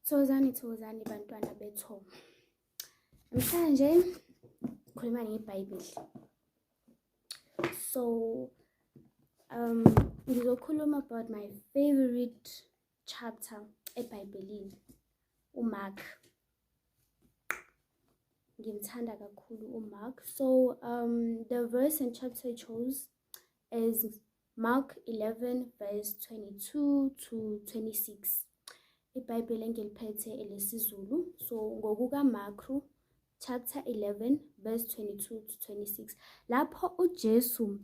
Thozani bantwana bethomo. Namhlanje khuluma ngeBhayibheli. So ngizokhuluma about my favorite chapter eBhayibhelini, uMark. Ngimthanda kakhulu uMark. So the verse and chapter I chose is Mark 11 verse 22 to 26. iBhayibheli engiliphethe elesizulu. So ngokuka Mark chapter 11 verse 22 to 26. Lapho uJesu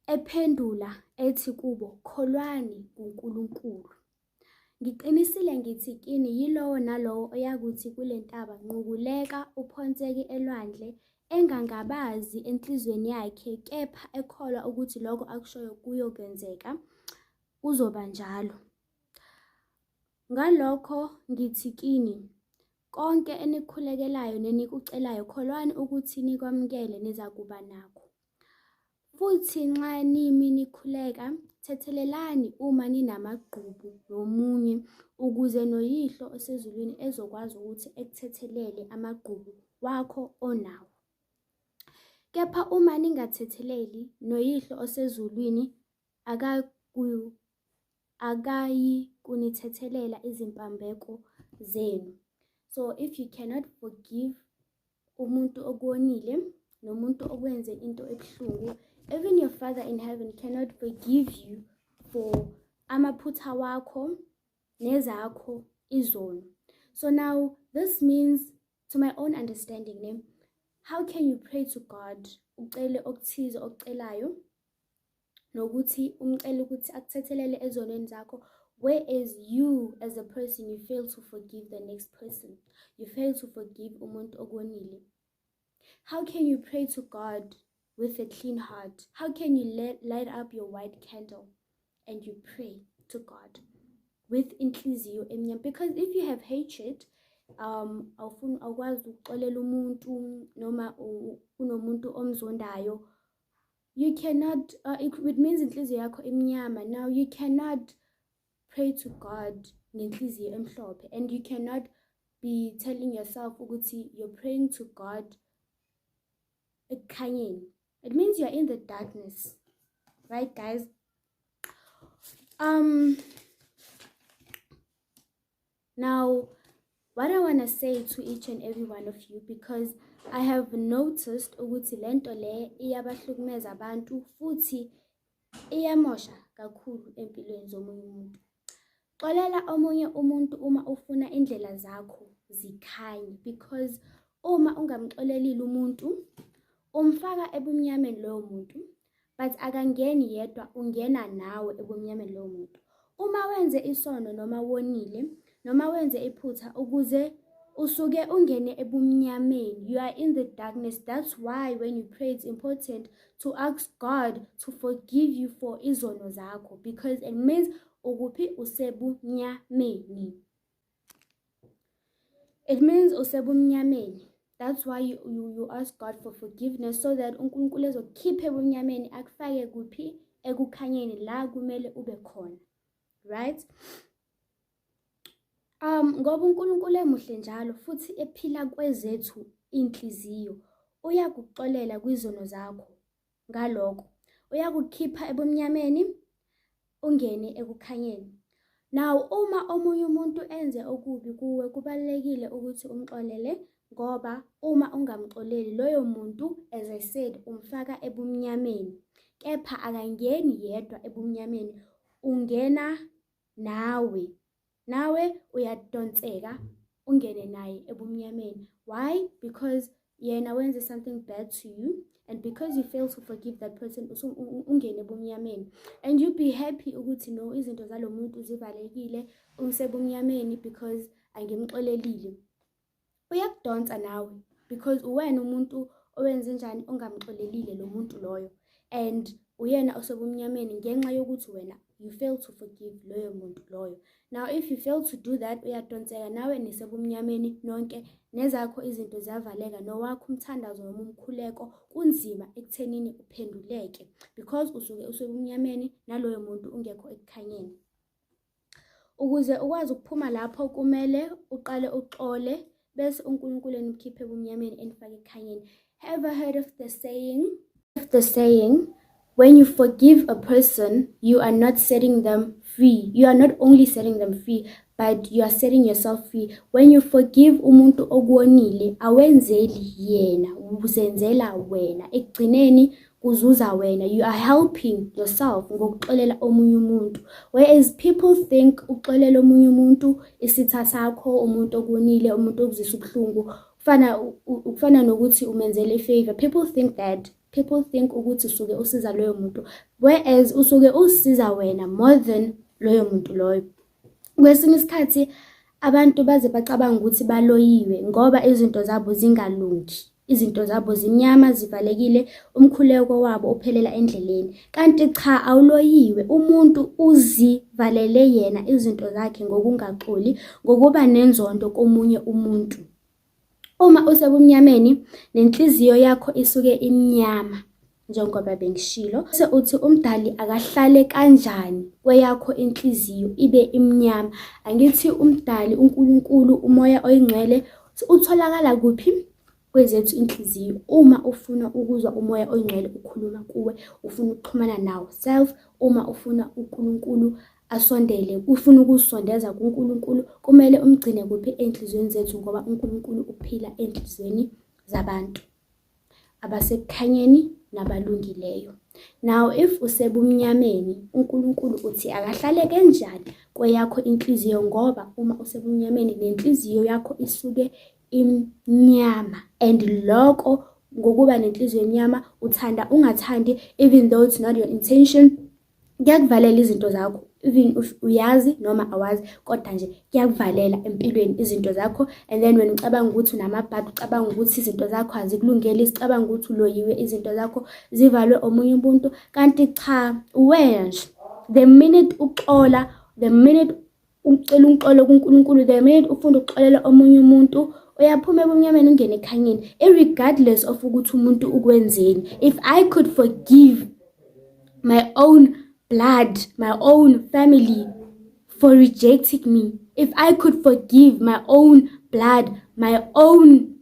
ephendula ethi kubo, kholwani kuNkulunkulu. Ngiqinisile ngithi kini yilowo nalowo oyakuthi kule ntaba nqukuleka uphonseke elwandle engangabazi enhlizweni yakhe, kepha ekholwa ukuthi lokho akushoyo kuyokwenzeka, kuzoba njalo. Ngalokho ngithi kini, konke enikhulekelayo nenikucelayo kholwani ukuthi nikwamukele nizakuba nakho. Futhi nxa nimi nikhuleka, thethelelani uma ninamagqubu nomunye, ukuze noyihlo osezulwini ezokwazi ukuthi ekuthethelele amagqubu wakho onawo. Kepha uma ningathetheleli, noyihlo osezulwini akayi kunithethelela izimpambeko zenu. So if you cannot forgive umuntu okonile nomuntu okwenze into ebuhlungu, even your Father in heaven cannot forgive you for amaphutha wakho nezakho izono. So now this means, to my own understanding, how can you pray to God ucele okuthize okucelayo nokuthi umcela ukuthi akuthethelele ezonweni zakho, whereas you as a person you fail to forgive the next person, you fail to forgive umuntu okonile? How can you pray to God with a clean heart? How can you light up your white candle and you pray to God with inhliziyo emnyama? Because if you have hatred, awukwazi ukuxolela umuntu noma unomuntu omzondayo, you cannot, it means inhliziyo yakho emnyama. Now you cannot pray to God ngenhliziyo emhlophe, and you cannot be telling yourself ukuthi you're praying to God ekukhanyeni. It means you're in the darkness, right guys? Now what I want to say to each and every one of you, because I have noticed ukuthi lento le iyabahlukumeza abantu futhi iyamosha kakhulu empilweni zomunye umuntu. Xolela omunye umuntu uma ufuna indlela zakho zikhanye, because uma ungamxolelile umuntu umfaka ebumnyameni lowo muntu, but akangeni yedwa, ungena nawe ebumnyameni lowo muntu. Uma wenze isono noma wonile noma wenze iphutha ukuze usuke ungene ebumnyameni, you are in the darkness. That's why when you pray it's important to ask God to forgive you for izono zakho, because it means ukuphi usebumnyameni. It means usebumnyameni. That's why you ask God for forgiveness, so that uNkulunkulu ezokhipha ebumnyameni akufake kuphi ekukhanyeni la kumele ube khona, right? Ngoba uNkulunkulu emuhle njalo futhi ephila kwezethu inhliziyo, uyakuxolela kwizono zakho. Ngalokho uyakukhipha ebumnyameni ungene ekukhanyeni. Now uma omunye umuntu enze okubi kuwe, kubalekile ukuthi umxolele, ngoba uma ungamxoleli loyo muntu, as I said, umfaka ebumnyameni. Kepha akangeni yedwa ebumnyameni, ungena nawe uyadonseka ungene naye ebumnyameni. Why? Because yena wenze something bad to you, and because you fail to forgive that person, ungene ebumnyameni. And you be happy ukuthi no, izinto zalo muntu zivalekile, ungisebumnyameni because angimxolelile. Uyakudonsa nawe because uwena umuntu owenze njani ongamxolelile lo muntu loyo, and uyena osebumnyameni ngenxa yokuthi wena you fail to forgive loyo muntu loyo. Now if you fail to do that, uyadonseka nawe nisebumnyameni nonke, nezakho izinto ziyavaleka, nowakho umthandazo noma umkhuleko kunzima ekuthenini uphenduleke, because usuke usebumnyameni naloyo muntu ungekho ekukhanyeni. Ukuze ukwazi ukuphuma lapho kumele uqale uxole bese uNkulunkulu enikhiphe ebumnyameni enifake ekhanyeni. Have you heard of the saying, when you forgive a person, you are not setting them free. You are not only setting them free, but you are setting yourself free. When you forgive umuntu okuwonile, awenzeli yena, uzenzela wena. Ekugcineni kuzuza wena. You are helping yourself ngokuxolela omunye umuntu. Whereas people think uxolela omunye umuntu isitha sakho, umuntu okuwonile, umuntu okuzisa ubuhlungu, kufana nokuthi umenzele favor. People think ukuthi usuke usiza loyo muntu, whereas usuke usiza wena more than loyo muntu loyo. Kwesinye isikhathi abantu baze bacabanga ukuthi baloyiwe ngoba izinto zabo zingalungi, izinto zabo zimnyama, zivalekile, umkhuleko wabo uphelela endleleni. Kanti cha, awuloyiwe. Umuntu uzivalele yena izinto zakhe ngokungaxoli, ngokuba nenzondo komunye umuntu. Uma usebumnyameni nenhliziyo yakho isuke imnyama njengoba bengishilo, bese uthi umdali akahlale kanjani kweyakho inhliziyo ibe imnyama. Angithi umdali uNkulunkulu, umoya oyingcwele, utholakala kuphi? Kwezethu inhliziyo. Uma ufuna ukuzwa umoya oyingcwele ukhuluma kuwe, ufuna ukuxhumana nawo self, uma ufuna uNkulunkulu asondele, ufuna ukusondeza kuNkulunkulu, kumele umgcine kuphi? Enhliziyweni zethu, ngoba uNkulunkulu uphila enhliziyweni zabantu abasekukhanyeni nabalungileyo. Now if usebumnyameni, uNkulunkulu uthi akahlale kanjani kweyakho inhliziyo, ngoba uma usebumnyameni nenhliziyo yakho isuke imnyama, and lokho ngokuba nenhliziyo emnyama, uthanda ungathandi, even though it's not your intention, kuyakuvalela izinto zakho. Even if uyazi noma awazi, kodwa nje kuyakuvalela empilweni izinto zakho. And then when ucabanga ukuthi unamabhadi, ucabanga ukuthi izinto zakho azikulungeli, ucabanga ukuthi uloyiwe, izinto zakho zivalwe omunye umuntu. Kanti cha, wena nje, the minute uxola, the minute ucela uxolo kuNkulunkulu, the minute ufunda ukuxolela omunye umuntu, uyaphuma ebumnyameni ungene ekhanyeni, regardless of ukuthi umuntu ukwenzeni. If I could forgive my own blood, my own family for rejecting me, if I could forgive my own blood, my own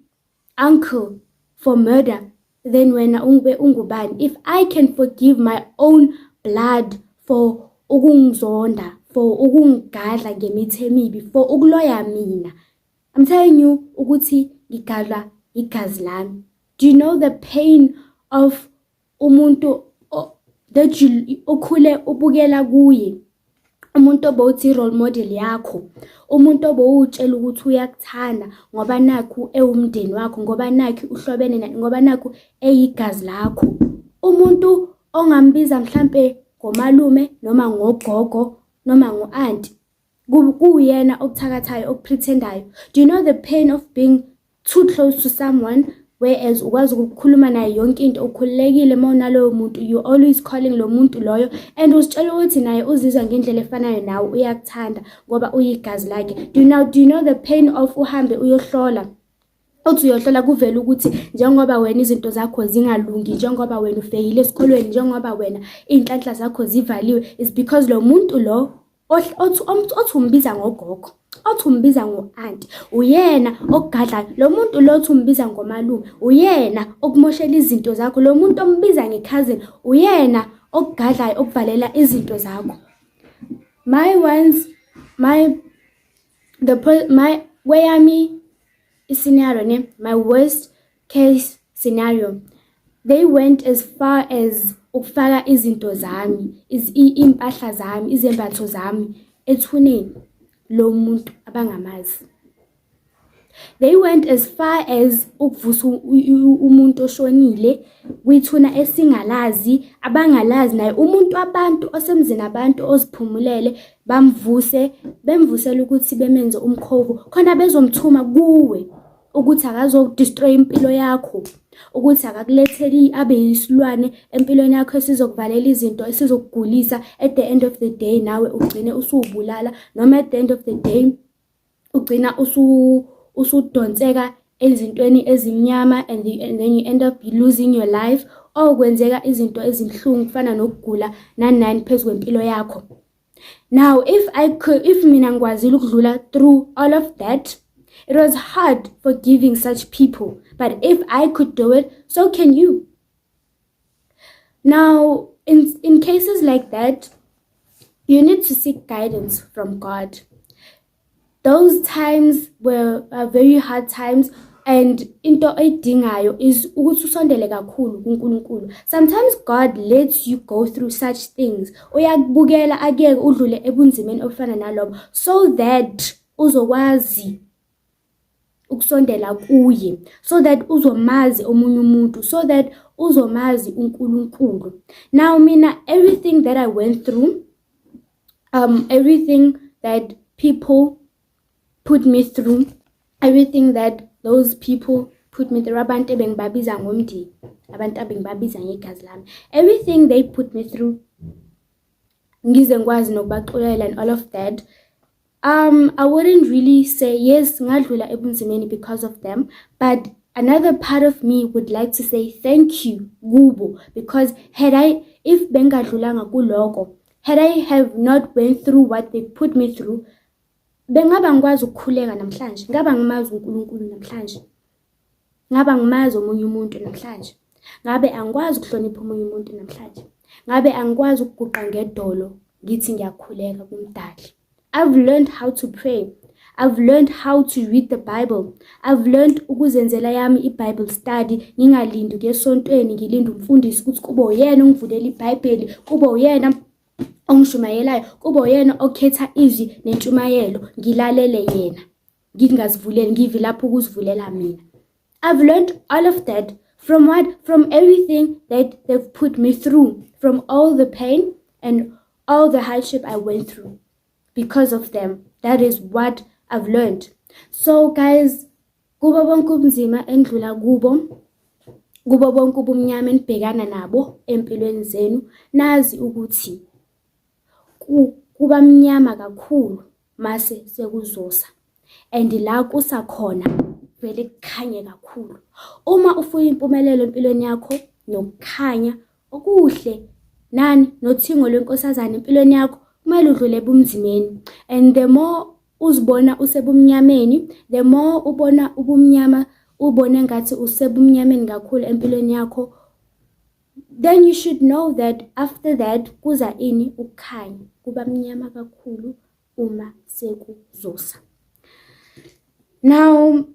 uncle for murder, then wena ungubani? If I can forgive my own blood for ukungizonda, for ukungigadla ngemithi emibi, for ukuloya mina, I'm telling you ukuthi ngigadla igazi lami. Do you know the pain of umuntu that ukhule ubukela kuye, umuntu obowuthi role model yakho, umuntu obowutshela ukuthi uyakuthanda ngoba nakhu ewumndeni wakho, ngoba nakhu uhlobene naye, ngoba nakhu eyigazi lakho, umuntu ongambiza mhlambe ngomalume noma ngogogo noma ngo-auntie, kuyena okuthakathayo, okuprethendayo. Do you know the pain of being too close to someone, whereas ukwazi ukukhuluma naye yonke into, ukhululekile uma unaloyo muntu, you always calling lo muntu loyo, and usitshela ukuthi naye uzizwa ngendlela efanayo nawe, uyakuthanda ngoba uyigazi lakhe. Do you know the pain of uhambe uyohlola, uthi uyohlola kuvela ukuthi njengoba wena izinto zakho zingalungi, njengoba wena ufeyile esikolweni, njengoba wena inhlanhla zakho zivaliwe, is because lo muntu lo othi umbiza ngogogo, othi umbiza ngo-auntie, uyena okugadla. Lo muntu lo othi umbiza ngomalume, uyena okumoshela izinto zakho. Lo muntu ombiza nge-cousin, uyena okugadlayo, okuvalela izinto zakho. My worst case scenario, they went as far as ukufaka izinto zami, impahla zami, izembatho zami ethuneni lo muntu abangamazi. They went as far as ukuvusa umuntu oshonile kwithuna esingalazi, abangalazi naye umuntu, abantu osemzini, abantu oziphumulele, bemvusela ukuthi bemenze umkhovu khona bezomthuma kuwe ukuthi akazodestroy impilo yakho, ukuthi akakuletheli abe yisilwane empilweni yakho esizokuvalela izinto, esizokugulisa. At the end of the day nawe ugcine usubulala, noma at the end of the day ugcina usudonseka ezintweni ezimnyama, and then you end up losing your life, or kwenzeka izinto ezimhlungu kufana nokugula nani phezu kwempilo yakho. Now, if mina ngikwazile ukudlula through all of that, it was hard forgiving such people. But if I could do it, so can you. Now, in cases like that, you need to seek guidance from God. Those times were very hard times, and into oyidingayo is ukuthi usondele kakhulu kuNkulunkulu. Sometimes God lets you go through such things. Uyakubukela akeke udlule ebunzimeni obufana nalobo so that uzokwazi ukusondela kuye, so that uzomazi omunye umuntu, so that uzomazi uNkulunkulu. Now mina, everything that I went through, everything that people put me through, everything that those people put me through, abantu ebengibabiza ngomndeni, abantu ebengibabiza ngegazi lami, everything they put me through, ngize ngikwazi nokubaxolela and all of that, I wouldn't really say yes ngadlula ebunzimeni because of them, but another part of me would like to say thank you kubo, because if bengadlulanga kuloko, had I have not went through what they put me through, bengaba ngikwazi ukukhuleka namhlanje, ngaba ngimazi uNkulunkulu namhlanje, ngaba ngimazi omunye umuntu namhlanje, ngabe angikwazi ukuhlonipha omunye umuntu namhlanje, ngabe angikwazi ukuguqa ngedolo ngithi ngiyakhuleka kumdali. I've learned how to pray. I've learned how to read the Bible. I've learned ukuzenzela yami iBible study, ngingalindi ukuya esontweni, ngilinde umfundisi ukuthi kube uyena ongivulela iBhayibheli, kube uyena ongishumayelayo, kube uyena okhetha izwi nentshumayelo, ngilalele yena, ngingazivuleli, ngivi lapho ukuzivulela mina. I've learned all of that from what? From everything that they've put me through, from all the pain and all the hardship I went through. Because of them, that is what I've learned. So guys, kubo bonke ubunzima endlula kubo bonke ubumnyama enibhekana nabo empilweni zenu, nazi ukuthi kuba mnyama kakhulu mase sekuzosa, and la kusakhona vele kukhanye kakhulu. Uma ufuna impumelelo empilweni yakho nokukhanya okuhle nani nothingo lwenkosazana empilweni yakho, kumele udlule ebumzimeni. And the more uzibona usebumnyameni, the more ubona ubumnyama, ubone ngathi usebumnyameni kakhulu empilweni yakho, then you should know that after that kuza ini? Ukukhanya. Kuba mnyama kakhulu uma sekuzosa. Now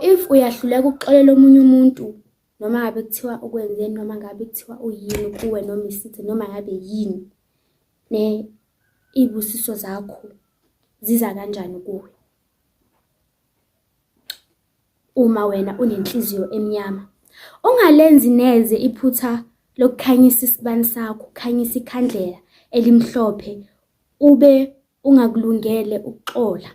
if uyahluleka ukuxolela omunye umuntu, noma ngabe kuthiwa ukwenzeni, noma ngabe kuthiwa uyini kuwe, noma isithi noma ngabe yini, ibusiso zakho ziza kanjani kuwe uma wena unenhliziyo emnyama? Ungalenzi neze iphutha lokukhanyisa isibani sakho, ukhanyisa ikhandlela elimhlophe ube ungakulungele ukuxola.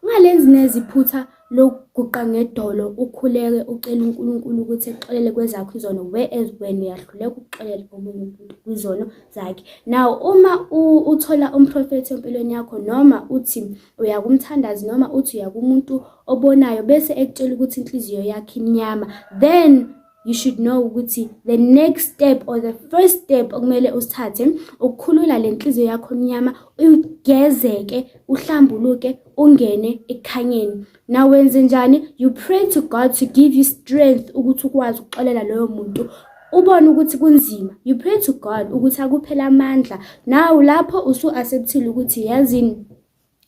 Ungalenzi neze iphutha lokuguqa ngedolo, ukhuleke ucela uNkulunkulu ukuthi exolele kwezakho izono, whereas wena uyahluleka ukuxolela omunye umuntu kwizono zakhe. Now uma uthola umprofethi empilweni yakho, noma uthi uya kumthandazi, noma uthi uya kumuntu obonayo bese ekutshela ukuthi inhliziyo yakhe imnyama, then you should know ukuthi the next step or the first step okumele usithathe ukukhulula le nhliziyo yakho emnyama, ugezeke, uhlambuluke, ungene ekukhanyeni. Now wenze njani? You pray to God to give you strength ukuthi ukwazi ukuxolela loyo muntu. Ubone ukuthi kunzima, you pray to God ukuthi akuphela amandla. Now lapho usu-acceptile ukuthi yazini,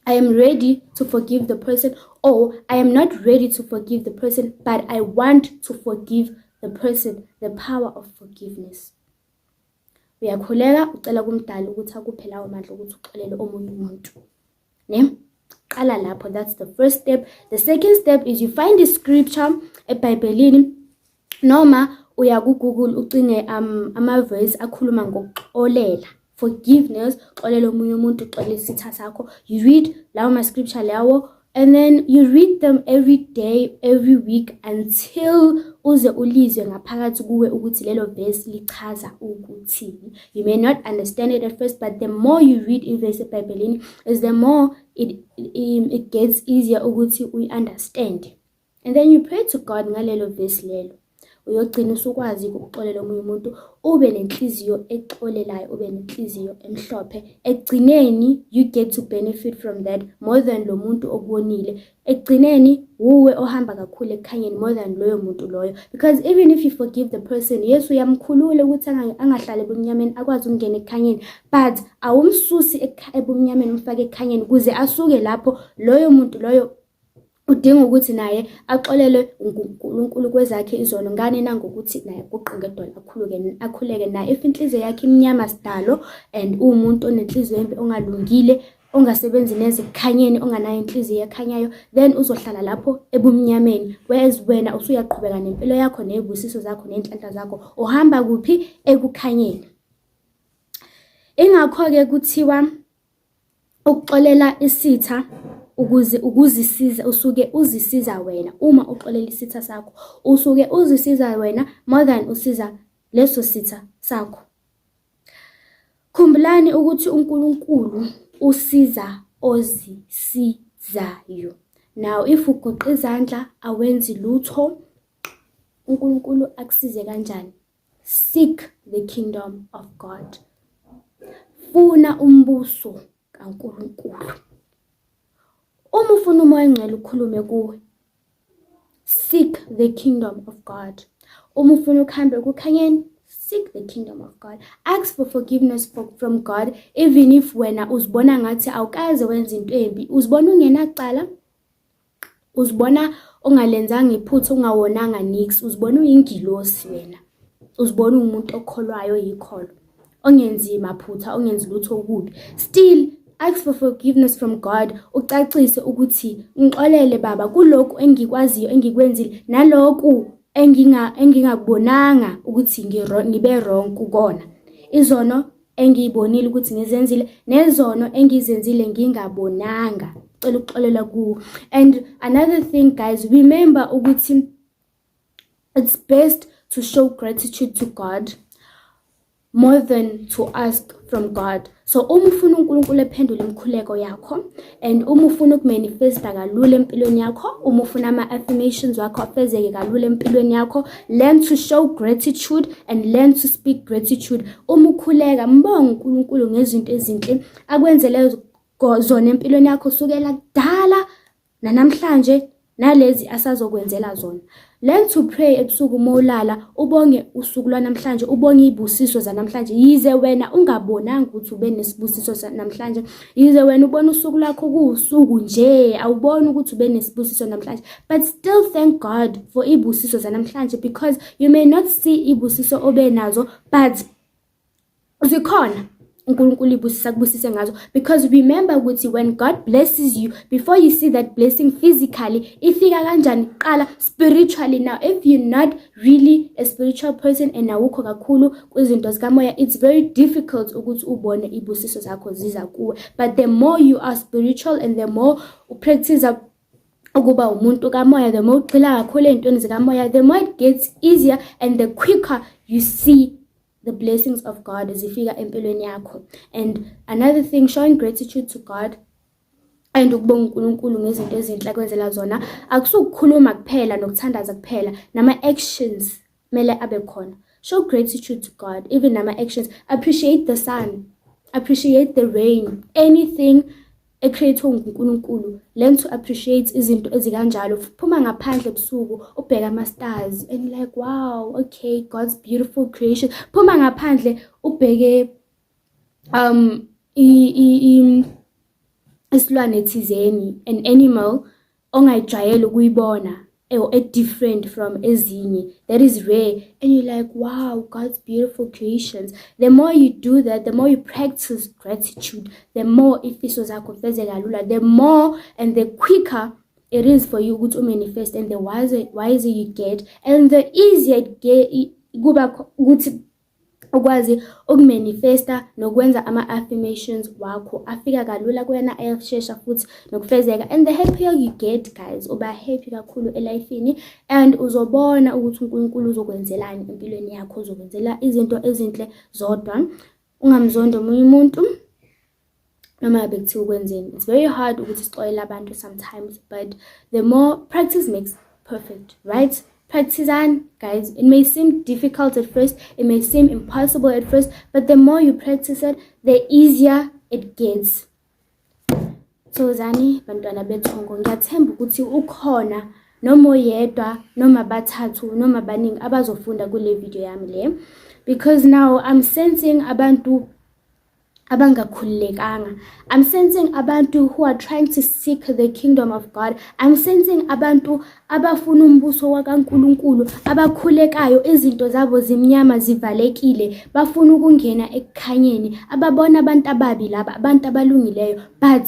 I am ready to forgive the person, or I am not ready to forgive the person, but I want to forgive the person. The power of forgiveness. Uyakhuleka ucela kumdali ukuthi akuphela amandla ukuthi uxolele omunye umuntu. Ne? Qala lapho, that's the first step. The second step is you find the scripture eBhayibhelini, noma uya ku-Google ucine ama-verse akhuluma ngokuxolela, forgiveness, xolela omunye umuntu, xolela isitha sakho. You read lawo ma-scripture lawo, and then you read them every day, every week, until uze ulizwe ngaphakathi kuwe ukuthi lelo verse lichaza ukuthini. You may not understand it at first, but the more you read iverse eBhayibhelini, is the more it gets easier ukuthi we understand. And then you pray to God ngalelo verse lelo. uyogcina usukwazi ukuxolela omunye umuntu, ube nenhliziyo exolelayo, ube nenhliziyo emhlophe. Ekugcineni you get to benefit from that more than lo muntu okubonile. Ekugcineni uwe ohamba kakhulu ekukhanyeni more than loyo muntu loyo, because even if you forgive the person, yes uyamkhulula ukuthi angahlali ebumnyameni akwazi ukungena ekukhanyeni, but awumsusi ebumnyameni umfake ekukhanyeni ukuze asuke lapho loyo muntu loyo udinga ukuthi naye axolele uNkulunkulu kwezakhe izono. Ngani nangokuthi naye kuqe ngedolo akhuleke naye. If inhliziyo yakhe imnyama sidalo and umuntu onenhliziyo embi ongalungile, ongasebenzi neze ekukhanyeni, onganayo inhliziyo ekhanyayo, then uzohlala lapho ebumnyameni, whereas wena usuyaqhubeka nempilo yakho nezibusiso zakho nenhlanhla zakho, uhamba kuphi? Ekukhanyeni. Ingakho-ke kuthiwa ukuxolela isitha ukuzisiza, usuke uzisiza wena. Uma uxolela isitha sakho usuke uzisiza wena more than usiza leso sitha sakho. Khumbulani ukuthi uNkulunkulu usiza ozisizayo. Now if ugoqa izandla awenzi lutho, uNkulunkulu akusize kanjani? Seek the kingdom of God. Funa umbuso kaNkulunkulu. Uma ufuna umoya engcwele ukhulume kuwe, seek the kingdom of God. Uma ufuna ukuhamba ekukhanyeni, seek the kingdom of God. Ask for forgiveness from God, even if wena uzibona ngathi awukaze wenza into embi, uzibona ungenacala, uzibona ongalenzanga iphutha, ungawonanga nix, uzibona uyingilosi wena, uzibona umuntu okholwayo yikholo, ongenzi maphutha, ongenzi lutho okubi. Still ask for forgiveness from God. Ucacise ukuthi ngixolele Baba kuloko engikwaziyo engikwenzile, naloku engingakubonanga ukuthi ngibe wrong kukona. Izono engiyibonile ukuthi ngizenzile, nezono engizenzile ngingabonanga. Cela ukuxolela kuwo. And another thing guys, remember ukuthi it's best to show gratitude to God more than to ask from God. So uma ufuna uNkulunkulu ephendule imikhuleko yakho, and uma ufuna ukumanifesta kalula empilweni yakho, uma ufuna ama-affirmations wakho afezeke kalula empilweni yakho, learn to show gratitude and learn to speak gratitude. Uma ukhuleka mbonga uNkulunkulu ngezinto ezinhle akwenzele zona empilweni yakho sukela kudala nanamhlanje nalezi asazokwenzela zona. Learn to pray ebusuku uma ulala, ubonge usuku lwanamhlanje, ubonge izibusiso zanamhlanje. Yize wena ungabonanga ukuthi ube nesibusiso namhlanje, yize wena ubona usuku lakho kuusuku nje, awuboni ukuthi ube nesibusiso namhlanje, but still thank God for izibusiso zanamhlanje, because you may not see izibusiso obe nazo, but zikhona uNkulunkulu ibusise ngazo. Because remember ukuthi when God blesses you, before you see that blessing physically, ifika kanjani qala spiritually. Now if you're not really a spiritual person and awukho kakhulu kwizinto zikamoya, it's very difficult ukuthi ubone ibusiso zakho ziza kuwe. But the more you are spiritual and the more upractice ukuba umuntu kamoya, the more uqila kakhulu ezintweni zikamoya, the more it gets easier and the quicker you see the blessings of God zifika empilweni yakho. And another thing, showing gratitude to God and ukubonga uNkulunkulu ngezinto ezinhle akwenzela zona, akusukukhuluma kuphela nokuthandaza kuphela, nama actions mele abe khona. Show gratitude to God, even nama actions. Appreciate the sun, appreciate the rain, anything ecreated uNkulunkulu. Learn to appreciate izinto ezikanjalo. Phuma ngaphandle ebusuku ubheka ama-stars and like, wow, okay, God's beautiful creation. Phuma ngaphandle ubheke isilwane thizeni, an animal ongayijwayele ukuyibona, different from ezinye, that is rare, and you're like, wow, God's beautiful creations. The more you do that, the more you practice gratitude, the more ifiso zakho fezeka lula, the more and the quicker it is for you to manifest, and the wiser you get, and the easier it get ukuthi ukwazi ukumanifesta nokwenza ama-affirmations wakho afika kalula kuyena, ayashesha futhi nokufezeka. And the happier you get guys, uba happy kakhulu elifini, and uzobona ukuthi uNkulunkulu uzokwenzelani empilweni yakho, uzokwenzela izinto ezinhle zodwa, ungamzondi omunye umuntu noma bekuthiwa ukwenzeni. It's very hard ukuthi sixolela abantu sometimes, but the more practice makes perfect, right? Practice on, guys. It may seem difficult at first, it may seem impossible at first, but the more you practice it, the easier it gets. So zani bantwana bethongo, ngiyathemba ukuthi ukhona noma oyedwa noma bathathu noma baningi abazofunda kule video yami le, because now I'm sensing abantu abangakhululekanga. I'm sensing abantu who are trying to seek the kingdom of God. I'm sensing abantu abafuna umbuso wakaNkulunkulu, abakhulekayo, izinto zabo zimnyama zivalekile, bafuna ukungena ekukhanyeni, ababona abantu ababi laba, abantu abalungileyo, but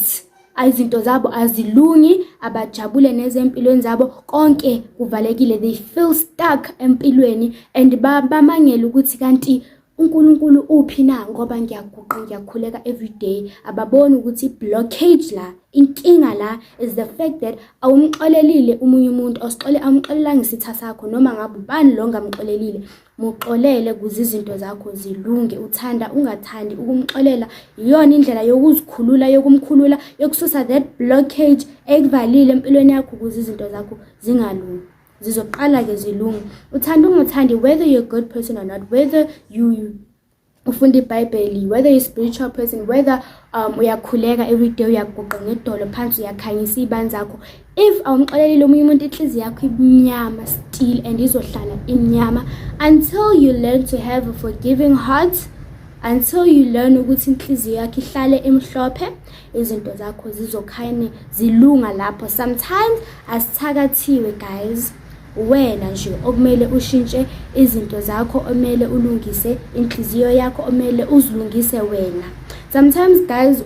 izinto zabo azilungi, abajabule nezempilweni zabo, konke kuvalekile. They feel stuck empilweni and bamangela ukuthi kanti uNkulunkulu uphi na ngoba ngiyaguqa ngiyakhuleka every day. Ababona ukuthi blockage la, inkinga la is the fact that awumxolelile umunye umuntu, awumxolelanga isitha sakho, noma ngabe ubani lo ngamxolelile, muxolele kuze izinto zakho zilunge. Uthanda ungathandi ukumxolela, iyona indlela yokuzikhulula, yokumkhulula, yokususa that blockage ekuvalile empilweni yakho kuze izinto zakho zingalungi, zizoqala ke zilunge. Uthanda ungathandi, whether you're a good person or not, whether you ufunda iBhayibheli, whether you're a spiritual person, whether uyakhuleka every day, uyaguqa ngedolo phansi, uyakhanyisa ibani zakho, if awumxolelile umunye umuntu, inhliziyo yakho imnyama still and izohlala imnyama until you learn to have a forgiving heart, until you learn ukuthi inhliziyo yakho ihlale emhlophe, izinto zakho zizokhanya zilunga lapho. Sometimes asithakathiwe guys, wena nje okumele ushintshe izinto zakho, omele ulungise inhliziyo yakho, omele uzilungise wena. Sometimes guys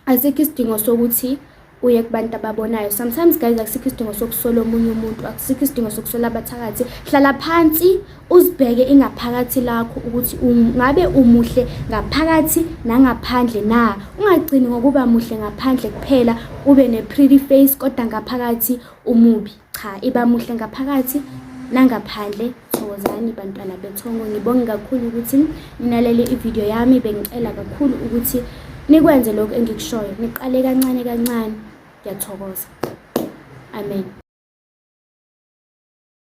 asikho isidingo sokuthi uye kubantu ababonayo. Sometimes guys akusikho isidingo sokusola omunye umuntu, akusikho isidingo sokusola abathakathi. Hlala phansi uzibheke ingaphakathi lakho ukuthi ungabe umuhle ngaphakathi nangaphandle na. Ungagcini ngokuba muhle ngaphandle kuphela, ube ne pretty face kodwa ngaphakathi umubi. Cha, iba muhle ngaphakathi nangaphandle. Thokozani bantwana bethongo, ngibonge kakhulu ukuthi ninalele ivideo yami. Bengicela kakhulu ukuthi nikwenze lokho engikushoyo, niqale kancane kancane. Ngiyathokoza. Amen.